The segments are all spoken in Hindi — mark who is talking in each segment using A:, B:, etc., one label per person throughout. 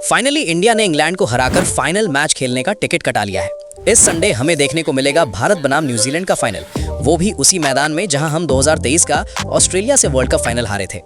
A: फाइनली इंडिया ने इंग्लैंड को हराकर फाइनल मैच खेलने का टिकट कटा लिया है। इस संडे हमें देखने को मिलेगा भारत बनाम न्यूजीलैंड का फाइनल, वो भी उसी मैदान में जहां हम 2023 का ऑस्ट्रेलिया से वर्ल्ड कप फाइनल हारे थे।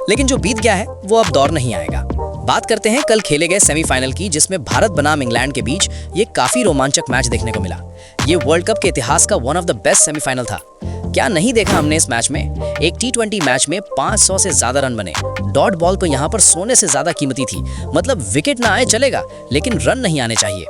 A: लेकिन जो बीत गया है वो अब दौर नहीं आएगा। बात करते हैं कल खेले गए सेमीफाइनल की, जिसमें भारत बनाम इंग्लैंड के बीच ये काफी रोमांचक मैच देखने को मिला। ये वर्ल्ड कप के इतिहास का one of the best semifinal था। क्या नहीं देखा हमने इस मैच में। एक T20 मैच में 500 से ज्यादा रन बने। डॉट बॉल तो यहाँ पर सोने से ज्यादा कीमती थी। मतलब विकेट ना आए चलेगा, लेकिन रन नहीं आने चाहिए।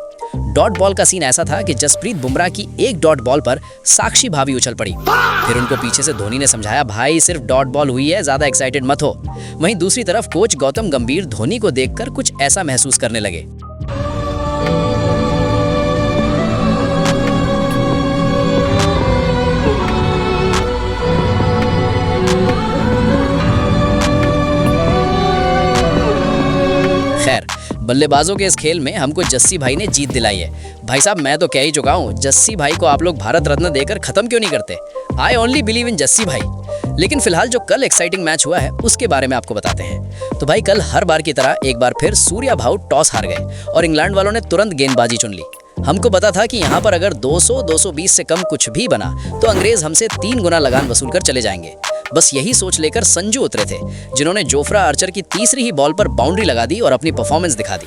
A: डॉट बॉल का सीन ऐसा था कि जसप्रीत बुमराह की एक डॉट बॉल पर साक्षी भाभी उछल पड़ी। फिर उनको पीछे से धोनी ने समझाया, भाई सिर्फ डॉट बॉल हुई है, ज्यादा एक्साइटेड मत हो। वहीं दूसरी तरफ कोच गौतम गंभीर धोनी को देखकर कुछ ऐसा महसूस करने लगे। खैर, बल्लेबाजों के इस खेल में हमको जस्सी भाई ने जीत दिलाई है। भाई साहब, मैं तो कह ही चुका हूँ, जस्सी भाई को आप लोग भारत रत्न देकर खत्म क्यों नहीं करते। I only believe in Jassi भाई। लेकिन फिलहाल जो कल एक्साइटिंग मैच हुआ है उसके बारे में आपको बताते हैं। तो भाई, कल हर बार की तरह एक बार फिर सूर्या भाऊ टॉस हार गए और इंग्लैंड वालों ने तुरंत गेंदबाजी चुन ली। हमको पता था कि यहाँ पर अगर 200-220 से कम कुछ भी बना तो अंग्रेज हमसे 3 गुना लगान वसूल कर चले जाएंगे। बस यही सोच लेकर संजू उतरे थे, जिन्होंने जोफ्रा आर्चर की तीसरी ही बॉल पर बाउंड्री लगा दी और अपनी परफॉर्मेंस दिखा दी।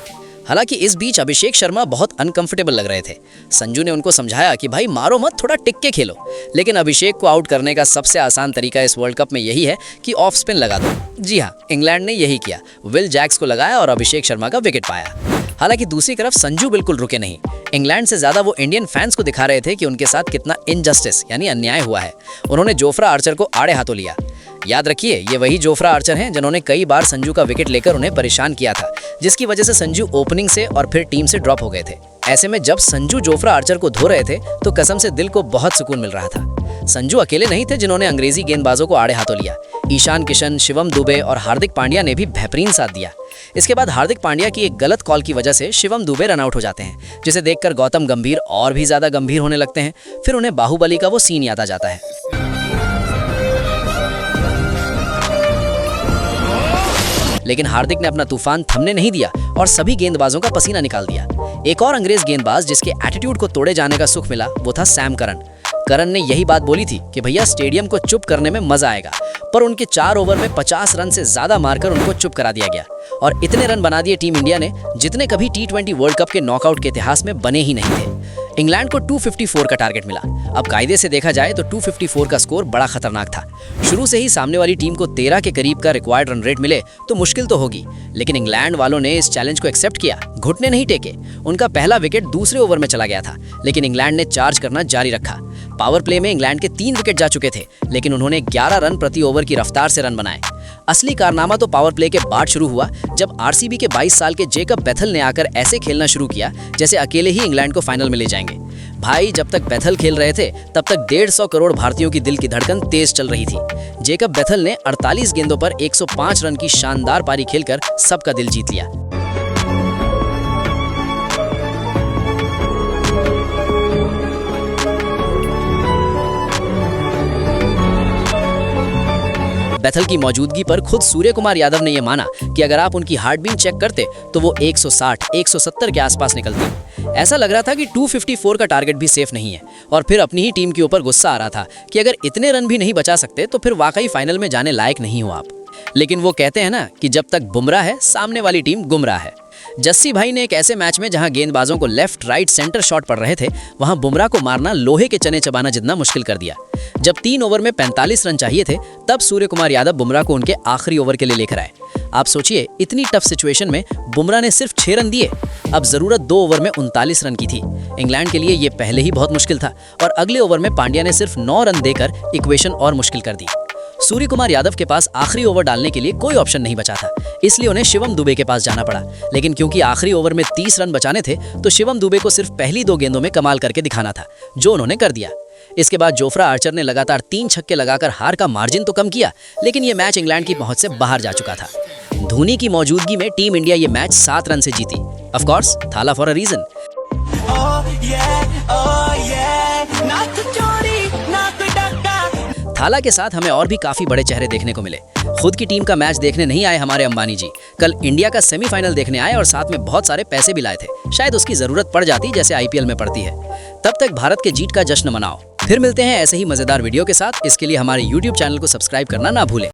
A: हालांकि इस बीच अभिषेक शर्मा बहुत अनकंफर्टेबल लग रहे थे। संजू ने उनको समझाया कि भाई मारो मत, थोड़ा टिक के खेलो। लेकिन अभिषेक को आउट करने का सबसे आसान तरीका इस वर्ल्ड कप में यही है कि ऑफ स्पिन लगा दो। जी हाँ, इंग्लैंड ने यही किया। विल जैक्स को लगाया और अभिषेक शर्मा का विकेट पाया। हालांकि दूसरी तरफ संजू बिल्कुल रुके नहीं। इंग्लैंड से ज्यादा वो इंडियन फैंस को दिखा रहे थे कि उनके साथ कितना इनजस्टिस यानी अन्याय हुआ है। उन्होंने जोफ्रा आर्चर को आड़े हाथों लिया। याद रखिए, ये वही जोफ्रा आर्चर हैं जिन्होंने कई बार संजू का विकेट लेकर उन्हें परेशान किया था, जिसकी वजह से संजू ओपनिंग से और फिर टीम से ड्रॉप हो गए थे। ऐसे में जब संजू जोफ्रा आर्चर को धो रहे थे तो कसम से दिल को बहुत सुकून मिल रहा था। संजू अकेले नहीं थे जिन्होंने अंग्रेजी गेंदबाजों को आड़े हाथों लिया। ईशान किशन, शिवम दुबे और हार्दिक पांड्या ने भी बेहतरीन साथ दिया। इसके बाद हार्दिक पांड्या की एक गलत कॉल की वजह से शिवम दुबे रन आउट हो जाते हैं, जिसे देखकर गौतम गंभीर और भी ज्यादा गंभीर होने लगते हैं। फिर उन्हें बाहुबली का वो सीन याद आ जाता है। लेकिन हार्दिक ने अपना तूफान थमने नहीं दिया और सभी गेंदबाजों का पसीना निकाल दिया। एक और अंग्रेज गेंदबाज जिसके एटीट्यूड को तोड़े जाने का सुख मिला वो था सैम करन। करन ने यही बात बोली थी कि भैया स्टेडियम को चुप करने में मजा आएगा, पर उनके 4 ओवर में 50 रन से ज्यादा मारकर उनको चुप करा दिया गया और इतने रन बना दिए टीम इंडिया ने जितने कभी T20 वर्ल्ड कप के नॉकआउट के इतिहास में बने ही नहीं थे। इंग्लैंड को 254 का टारगेट मिला। अब कायदे से देखा जाए तो 254 का स्कोर बड़ा खतरनाक था। शुरू से ही सामने वाली टीम को 13 के करीब का रिक्वायर्ड रन रेट मिले तो मुश्किल तो होगी, लेकिन इंग्लैंड वालों ने इस चैलेंज को एक्सेप्ट किया, घुटने नहीं टेके। उनका पहला विकेट दूसरे ओवर में चला गया था, लेकिन इंग्लैंड ने चार्ज करना जारी रखा। पावर प्ले में इंग्लैंड के 3 विकेट जा चुके थे, लेकिन उन्होंने 11 रन प्रति ओवर की रफ्तार से रन बनाए। असली कारनामा तो पावर प्ले के बाद शुरू हुआ, जब आरसीबी के 22 साल के जेकब बेथल ने आकर ऐसे खेलना शुरू किया जैसे अकेले ही इंग्लैंड को फाइनल में ले जाएंगे। भाई, जब तक बेथल खेल रहे थे तब तक 150 करोड़ भारतीयों की दिल की धड़कन तेज चल रही थी। जेकब बेथल ने 48 गेंदों पर 105 रन की शानदार पारी खेलकर सबका दिल जीत लिया। बेथल की मौजूदगी पर खुद सूर्य कुमार यादव ने यह माना कि अगर आप उनकी हार्ट बीट चेक करते तो वो 160-170 के आसपास निकलती। ऐसा लग रहा था कि 254 का टारगेट भी सेफ नहीं है और फिर अपनी ही टीम के ऊपर गुस्सा आ रहा था कि अगर इतने रन भी नहीं बचा सकते तो फिर वाकई फाइनल में जाने लायक नहीं हो आप। लेकिन वो कहते हैं ना कि जब तक बुमराह है सामने वाली टीम गुमराह है। जस्सी भाई ने एक ऐसे मैच में जहां गेंदबाजों को लेफ्ट राइट सेंटर शॉट पड़ रहे थे, वहां बुमराह को मारना लोहे के चने चबाना जितना मुश्किल कर दिया। जब 3 ओवर में 45 रन चाहिए थे तब सूर्य कुमार यादव बुमराह को उनके आखिरी ओवर के लिए लेकर आए। आप सोचिए, इतनी टफ सिचुएशन में बुमराह ने सिर्फ 6 रन दिए। अब जरूरत 2 ओवर में 39 रन की थी। इंग्लैंड के लिए ये पहले ही बहुत मुश्किल था और अगले ओवर में पांड्या ने सिर्फ 9 रन देकर इक्वेशन और मुश्किल कर दी। सूर्य कुमार यादव के पास आखिरी ओवर डालने के लिए कोई ऑप्शन नहीं बचा था, इसलिए उन्हें शिवम दुबे के पास जाना पड़ा। लेकिन क्योंकि आखिरी ओवर में 30 रन बचाने थे तो शिवम दुबे को सिर्फ पहली 2 गेंदों में कमाल करके दिखाना था, जो उन्होंने कर दिया। इसके बाद जोफ्रा आर्चर ने लगातार 3 छक्के लगाकर हार का मार्जिन तो कम किया, लेकिन यह मैच इंग्लैंड की पहुंच से बाहर जा चुका था। धोनी की मौजूदगी में टीम इंडिया ये मैच 7 रन से जीती। ऑफ कोर्स, थाला फॉर अ रीजन। थाला के साथ हमें और भी काफी बड़े चेहरे देखने को मिले। खुद की टीम का मैच देखने नहीं आए हमारे अंबानी जी, कल इंडिया का सेमीफाइनल देखने आए और साथ में बहुत सारे पैसे भी लाए थे। शायद उसकी जरूरत पड़ जाती जैसे IPL में पड़ती है। तब तक भारत के जीत का जश्न मनाओ। फिर मिलते हैं ऐसे ही मजेदार वीडियो के साथ। इसके लिए हमारे YouTube चैनल को सब्सक्राइब करना ना भूलें।